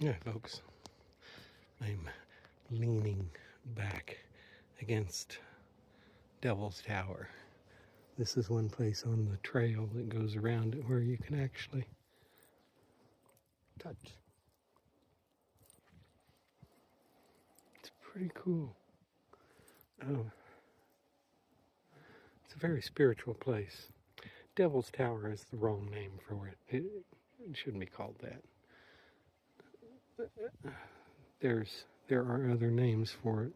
Yeah, folks, I'm leaning back against Devil's Tower. This is one place on the trail that goes around it where you can actually touch. It's pretty cool. Oh, it's a very spiritual place. Devil's Tower is the wrong name for it. It shouldn't be called that. There are other names for it,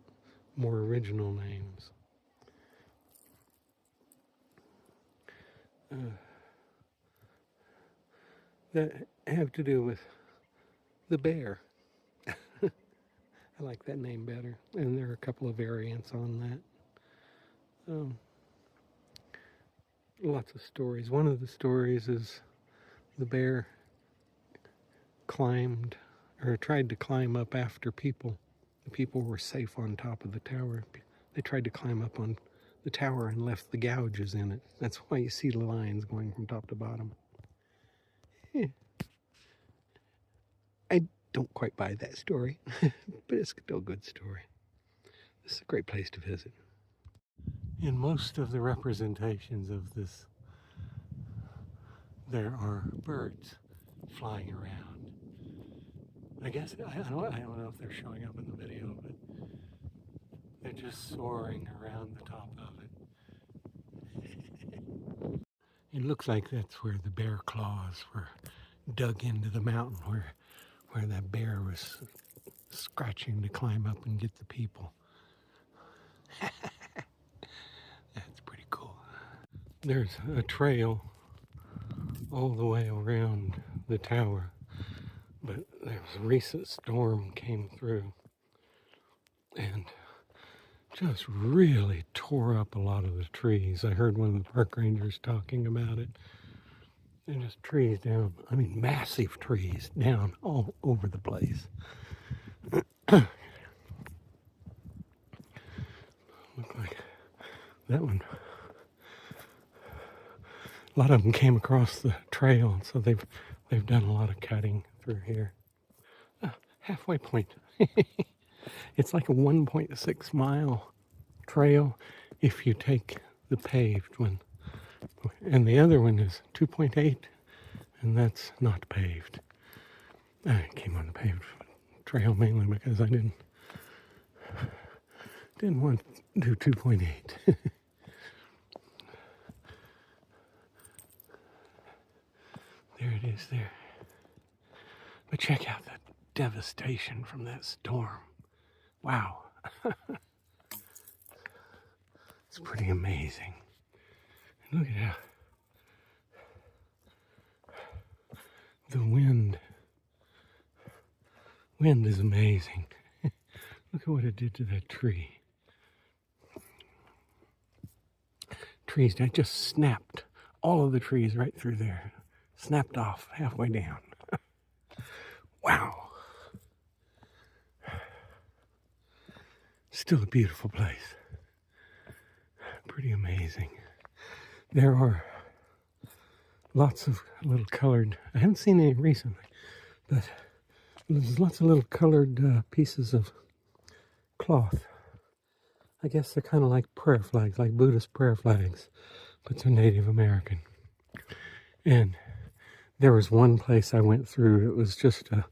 more original names. That have to do with the bear. I like that name better, and there are a couple of variants on that. Lots of stories. One of the stories is the bear climbed or tried to climb up after people. The people were safe on top of the tower. They tried to climb up on the tower and left the gouges in it. That's why you see the lines going from top to bottom. I don't quite buy that story, but it's still a good story. This is a great place to visit. In most of the representations of this, there are birds flying around. I guess, I don't know if they're showing up in the video, but they're just soaring around the top of it. It looks like that's where the bear claws were dug into the mountain, where that bear was scratching to climb up and get the people. That's pretty cool. There's a trail all the way around the tower, but there was a recent storm came through and just really tore up a lot of the trees. I heard one of the park rangers talking about it. And just trees down, I mean massive trees down all over the place. Look like that one. A lot of them came across the trail, so they've done a lot of cutting through here. Halfway point. It's like a 1.6 mile trail if you take the paved one. And the other one is 2.8, and that's not paved. I came on the paved trail mainly because I didn't want to do 2.8. There it is there. But check out the devastation from that storm. Wow. It's pretty amazing. Look at how the wind is amazing. Look at what it did to that tree. Trees that just snapped. All of the trees right through there. Snapped off halfway down. Wow. Still a beautiful place. Pretty amazing. There are lots of little colored, I haven't seen any recently, but there's lots of little colored pieces of cloth. I guess they're kind of like prayer flags, like Buddhist prayer flags, but they're Native American. And there was one place I went through, it was just a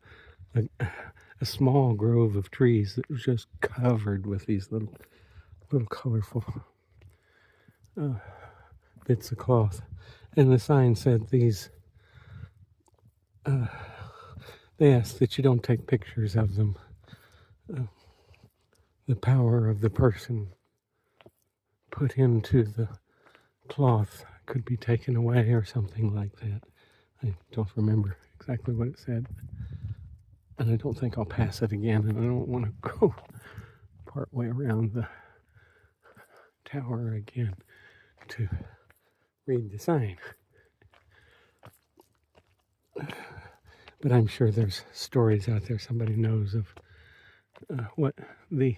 small grove of trees that was just covered with these little colorful bits of cloth. And the sign said these, they ask that you don't take pictures of them. The power of the person put into the cloth could be taken away or something like that. I don't remember exactly what it said. And I don't think I'll pass it again, and I don't want to go part way around the tower again to read the sign. But I'm sure there's stories out there somebody knows of what the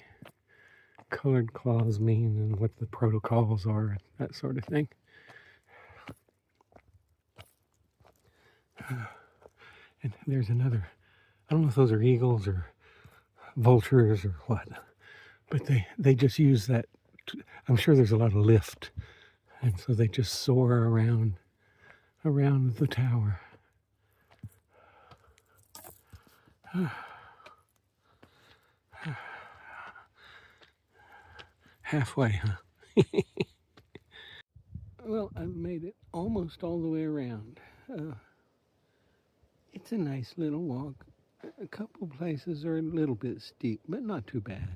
colored claws mean and what the protocols are and that sort of thing. And there's another I don't know if those are eagles or vultures or what, but they just use that. I'm sure there's a lot of lift, and so they just soar around the tower. Halfway, huh? Well, I've made it almost all the way around. It's a nice little walk. A couple places are a little bit steep, but not too bad.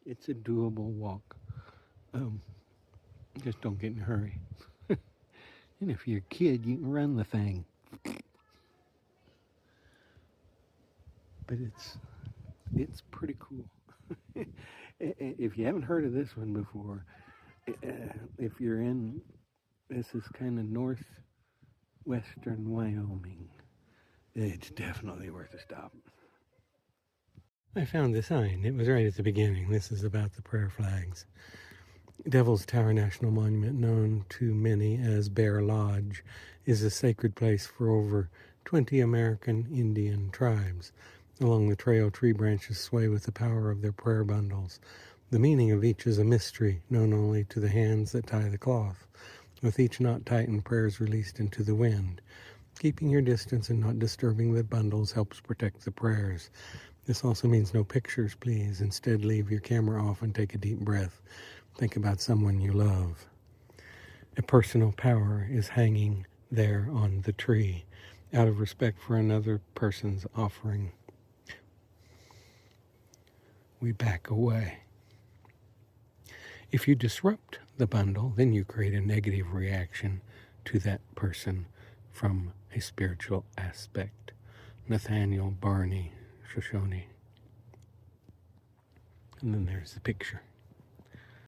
It's a doable walk. Just don't get in a hurry. And if you're a kid, you can run the thing. But it's pretty cool. If you haven't heard of this one before, if you're in, this is kind of northwestern Wyoming, it's definitely worth a stop. I found the sign. It was right at the beginning. This is about the prayer flags. Devil's Tower National Monument, known to many as Bear Lodge, is a sacred place for over 20 American Indian tribes. Along the trail, tree branches sway with the power of their prayer bundles. The meaning of each is a mystery, known only to the hands that tie the cloth. With each knot tightened, prayers released into the wind. Keeping your distance and not disturbing the bundles helps protect the prayers. This also means no pictures, please. Instead, leave your camera off and take a deep breath. Think about someone you love. A personal power is hanging there on the tree, out of respect for another person's offering. We back away. If you disrupt the bundle, then you create a negative reaction to that person from a spiritual aspect. Nathaniel Barney Shoshone. And then there's the picture.